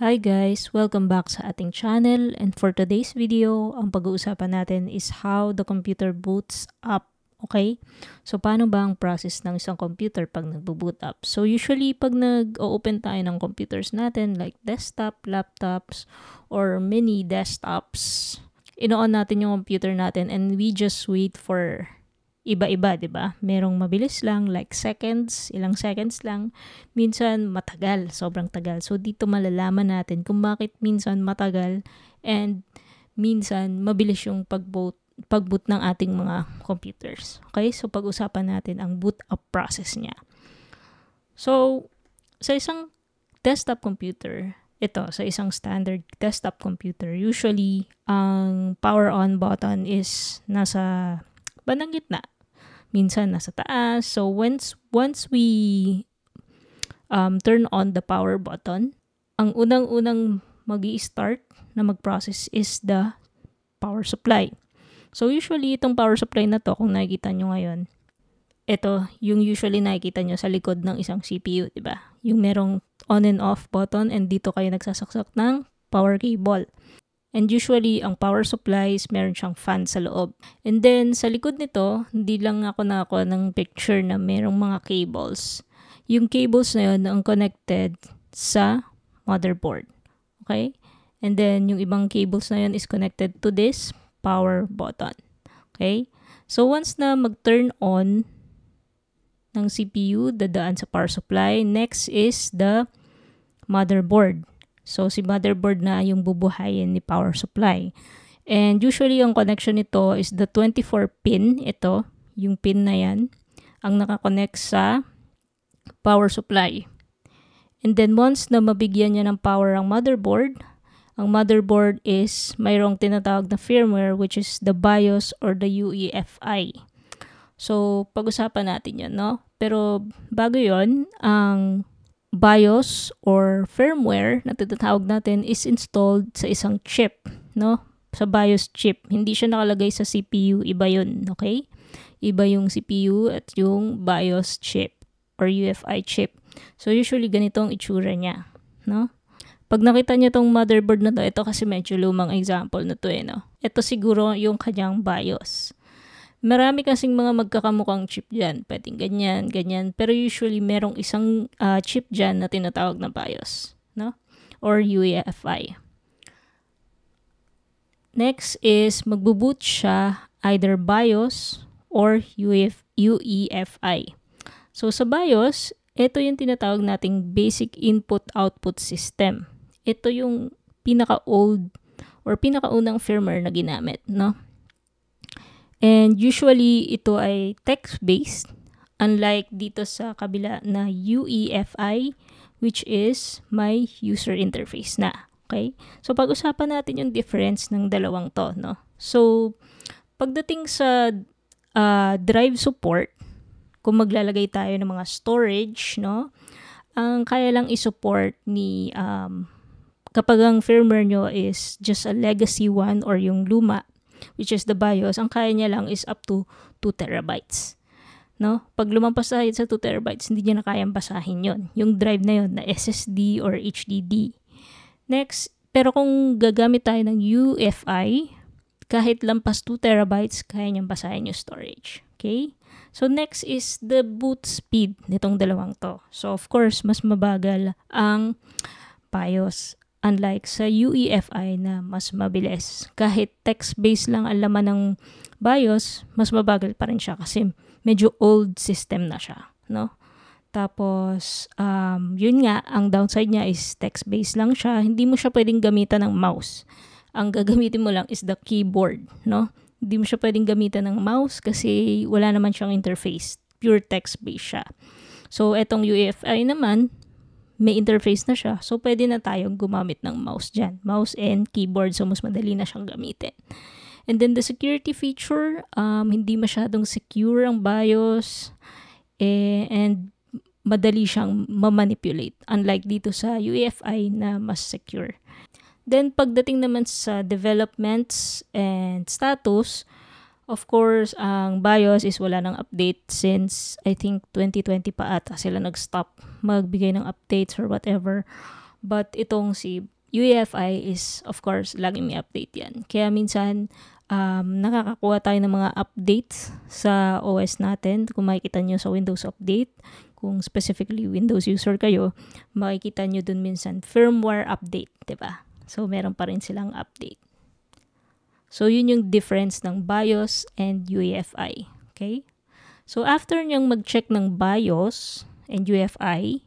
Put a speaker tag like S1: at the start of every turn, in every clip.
S1: Hi guys! Welcome back sa ating channel, and for today's video, ang pag-uusapan natin is how the computer boots up. Okay? So paano ba ang process ng isang computer pag nagbo-boot up? So usually pag nag-open tayo ng computers natin like desktop, laptops, or mini desktops, ino-on natin yung computer natin and we just wait for iba-iba, 'di ba? Merong mabilis lang like seconds, ilang seconds lang. Minsan matagal, sobrang tagal. So dito malalaman natin kung bakit minsan matagal and minsan mabilis yung pag-boot ng ating mga computers. Okay? So pag-usapan natin ang boot up process niya. So sa isang desktop computer, sa isang standard desktop computer, usually ang power on button is nasa bandang gitna. Minsan nasa taas. So once we turn on the power button, ang unang-unang magi-start na mag-process is the power supply. So usually itong power supply na to, kung nakikita nyo ngayon, ito yung usually nakikita nyo sa likod ng isang CPU, diba? Yung merong on and off button and dito kayo nagsasaksak ng power cable. And usually, ang power supplies, meron siyang fan sa loob. And then, sa likod nito, hindi lang ako nakakuha ng picture na merong mga cables. Yung cables na yun ang connected sa motherboard. Okay? And then, yung ibang cables na yun is connected to this power button. Okay? So, once na mag-turn on ng CPU, dadaan sa power supply, next is the motherboard. So, si motherboard na yung bubuhayin ni power supply. And usually, ang connection nito is the 24 pin. Ito, yung pin na yan, ang nakakonect sa power supply. And then, once na mabigyan niya ng power ang motherboard is mayroong tinatawag na firmware which is the BIOS or the UEFI. So, pag-usapan natin yan, no? Pero, bago yon, ang BIOS or firmware na tinatawag natin is installed sa isang chip, no? Sa BIOS chip. Hindi siya nakalagay sa CPU, iba yun, okay? Iba yung CPU at yung BIOS chip or UEFI chip. So usually ganitong itsura niya, no? Pag nakita niyo tong motherboard na to, ito kasi medyo lumang example na to no? Ito siguro yung kanyang BIOS. Marami kasing mga magkakamukhang chip dyan. Pwedeng ganyan, ganyan. Pero usually, merong isang chip dyan na tinatawag na BIOS, no? Or UEFI. Next is, magbo-boot siya either BIOS or UEFI. So, sa BIOS, ito yung tinatawag nating Basic Input-Output System. Ito yung pinaka-old or pinaka-unang firmware na ginamit, no? And usually, ito ay text-based, unlike dito sa kabila na UEFI, which is my user interface na. Okay? So, pag-usapan natin yung difference ng dalawang to, no? So, pagdating sa drive support, kung maglalagay tayo ng mga storage, no? Ang kaya lang i-support ni, kapag ang firmware nyo is just a legacy one or yung luma, which is the BIOS, ang kaya niya lang is up to 2 terabytes. No? Pag lumampas tayo sa 2 terabytes, hindi niya na kayang basahin yon. Yung drive na yon na SSD or HDD. Next, pero kung gagamit tayo ng UEFI, kahit lampas 2 terabytes, kaya niyang basahin yung storage. Okay? So, next is the boot speed nitong dalawang to. So, of course, mas mabagal ang BIOS. Unlike sa UEFI na mas mabilis. Kahit text-based lang ang laman ng BIOS, mas mabagal pa rin siya kasi medyo old system na siya, no? Tapos, yun nga, ang downside niya is text-based lang siya. Hindi mo siya pwedeng gamitan ng mouse. Ang gagamitin mo lang is the keyboard, no? Hindi mo siya pwedeng gamitan ng mouse kasi wala naman siyang interface. Pure text-based siya. So, etong UEFI naman, may interface na siya. So, pwede na tayong gumamit ng mouse dyan. Mouse and keyboard. So, mas madali na siyang gamitin. And then, the security feature, hindi masyadong secure ang BIOS. And madali siyang ma-manipulate. Unlike dito sa UEFI na mas secure. Then, pagdating naman sa developments and status, of course, ang BIOS is wala ng update since I think 2020 pa ata sila nag-stop magbigay ng updates or whatever But itong si UEFI is, of course, laging may update yan. Kaya minsan, nakakakuha tayo ng mga updates sa OS natin. Kung makikita nyo sa Windows Update, kung specifically Windows user kayo, makikita nyo dun minsan firmware update, diba? So, meron pa rin silang update. So, yun yung difference ng BIOS and UEFI. Okay? So, after nyang mag-check ng BIOS and UEFI,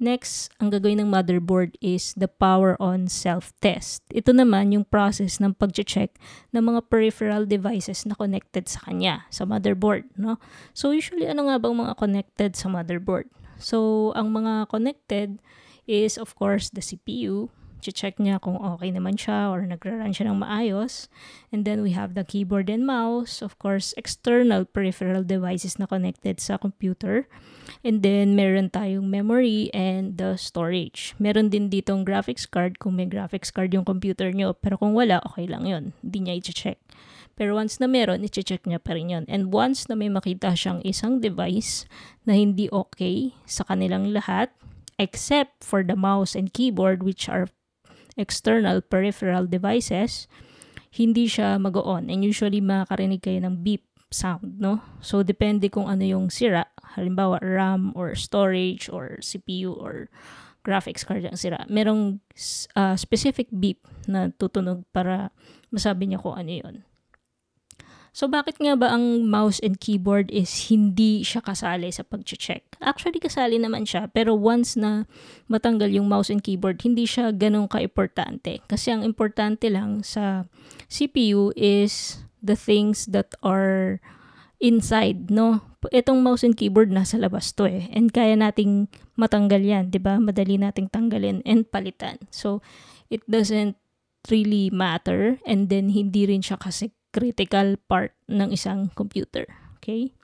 S1: next, ang gagawin ng motherboard is the power on self-test. Ito naman yung process ng pag-check ng mga peripheral devices na connected sa kanya, sa motherboard. No? So, usually, ano nga bang mga connected sa motherboard? So, ang mga connected is, of course, the CPU. Check niya kung okay naman siya or nagra-run siya ng maayos. And then we have the keyboard and mouse, of course, external peripheral devices na connected sa computer. And then meron tayong memory and the storage. Meron din ditong graphics card kung may graphics card yung computer nyo. Pero kung wala, okay lang yun. Hindi niya i-check. Pero once na meron, i-check niya pa rin yun. And once na may makita siyang isang device na hindi okay sa kanilang lahat, except for the mouse and keyboard, which are external peripheral devices, hindi siya mag-on. And usually, makakarinig kayo ng beep sound, no? So, depende kung ano yung sira. Halimbawa, RAM or storage or CPU or graphics card ang sira. Merong specific beep na tutunog para masabi niya kung ano yun. So, bakit nga ba ang mouse and keyboard is hindi siya kasali sa pag-check? Actually, kasali naman siya, pero once na matanggal yung mouse and keyboard, hindi siya ganun ka-importante. Kasi ang importante lang sa CPU is the things that are inside, no? Itong mouse and keyboard nasa labas to eh. And kaya nating matanggal yan, di ba? Madali nating tanggalin and palitan. So, it doesn't really matter, and then hindi rin siya kasi critical part ng isang computer. Okay?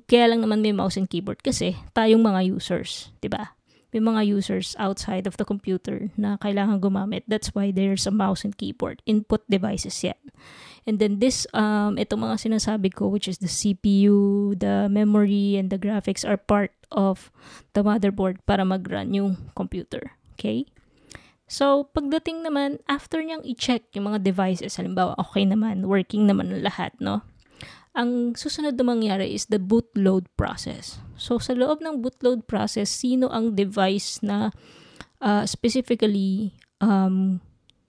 S1: Kaya lang naman may mouse and keyboard kasi tayong mga users, 'di ba? May mga users outside of the computer na kailangan gumamit. That's why there's a mouse and keyboard. Input devices yan. And then this, itong mga sinasabi ko, which is the CPU, the memory, and the graphics are part of the motherboard para mag-run yung computer. Okay? So, pagdating naman, after niyang i-check yung mga devices, halimbawa, okay naman, working naman ang lahat, no? Ang susunod na mangyari is the bootload process. So, sa loob ng bootload process, sino ang device na specifically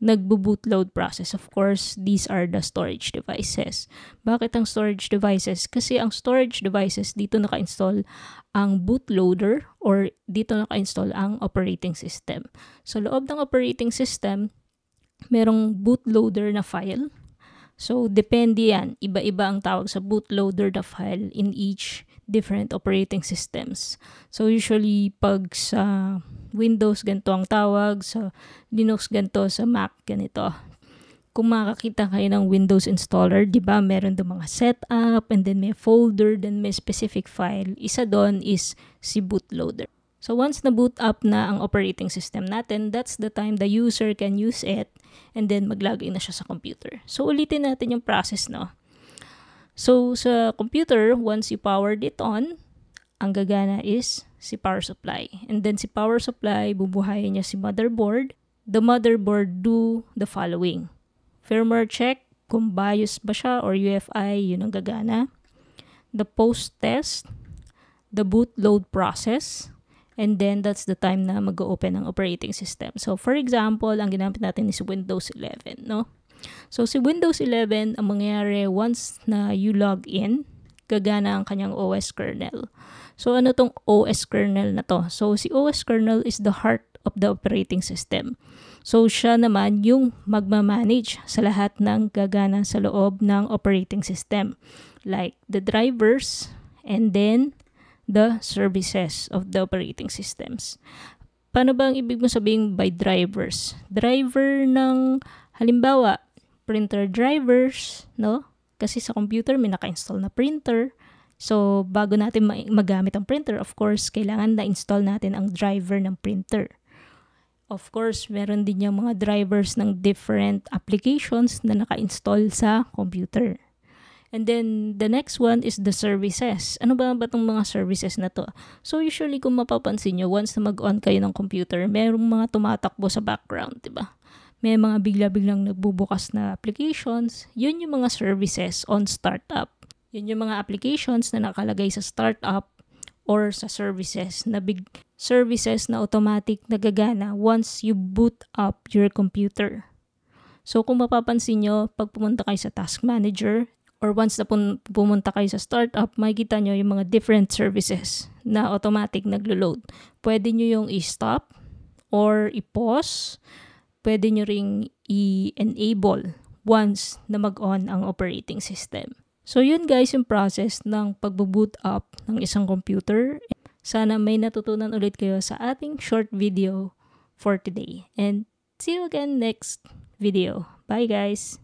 S1: nagbo-bootload process? Of course, these are the storage devices. Bakit ang storage devices? Kasi ang storage devices, dito naka-install ang bootloader or dito naka-install ang operating system. So, loob ng operating system, merong bootloader na file. So, depende yan. Iba-iba ang tawag sa bootloader na file in each different operating systems. So, usually, pag sa Windows, ganito ang tawag. Sa Linux, ganito. Sa Mac, ganito. Kung makakita kayo ng Windows installer, di ba, meron doon mga setup, and then may folder, then may specific file. Isa doon is si bootloader. So, once na-boot up na ang operating system natin, that's the time the user can use it and then mag-login na siya sa computer. So, ulitin natin yung process, no? So, sa computer, once you powered it on, ang gagana is si power supply. And then si power supply, bubuhayin niya si motherboard. The motherboard do the following. Firmware check, kung BIOS ba siya or UEFI, yun ang gagana. The post test, the bootload process, and then that's the time na mag-open ang operating system. So, for example, ang ginamit natin is Windows 11, no? So, si Windows 11, ang mangyayari once na you log in, gagana ang kanyang OS kernel. So, ano tong OS kernel na to? So, si OS kernel is the heart of the operating system. So, siya naman yung magmamanage sa lahat ng gagana sa loob ng operating system. Like the drivers and then the services of the operating systems. Paano ba ang ibig mo sabihin by drivers? Driver ng, halimbawa, printer drivers, no? Kasi sa computer may naka-install na printer. So, bago natin magamit ang printer, of course, kailangan na-install natin ang driver ng printer. Of course, meron din yung mga drivers ng different applications na naka-install sa computer. And then, the next one is the services. Ano ba itong mga services na to? So, usually, kung mapapansin nyo, once na mag-on kayo ng computer, merong mga tumatakbo sa background, diba? May mga bigla-biglang nagbubukas na applications. Yun yung mga services on startup. Yun yung mga applications na nakalagay sa startup or sa services na services na automatic nagagana once you boot up your computer. So, kung mapapansin nyo, pag pumunta kayo sa Task Manager, or once na pumunta kayo sa startup, makikita nyo yung mga different services na automatic naglo-load. Pwede nyo yung i-stop or i-pause. Pwede nyo ring i-enable once na mag-on ang operating system. So yun guys yung process ng pag-boot up ng isang computer. Sana may natutunan ulit kayo sa ating short video for today. And see you again next video. Bye guys!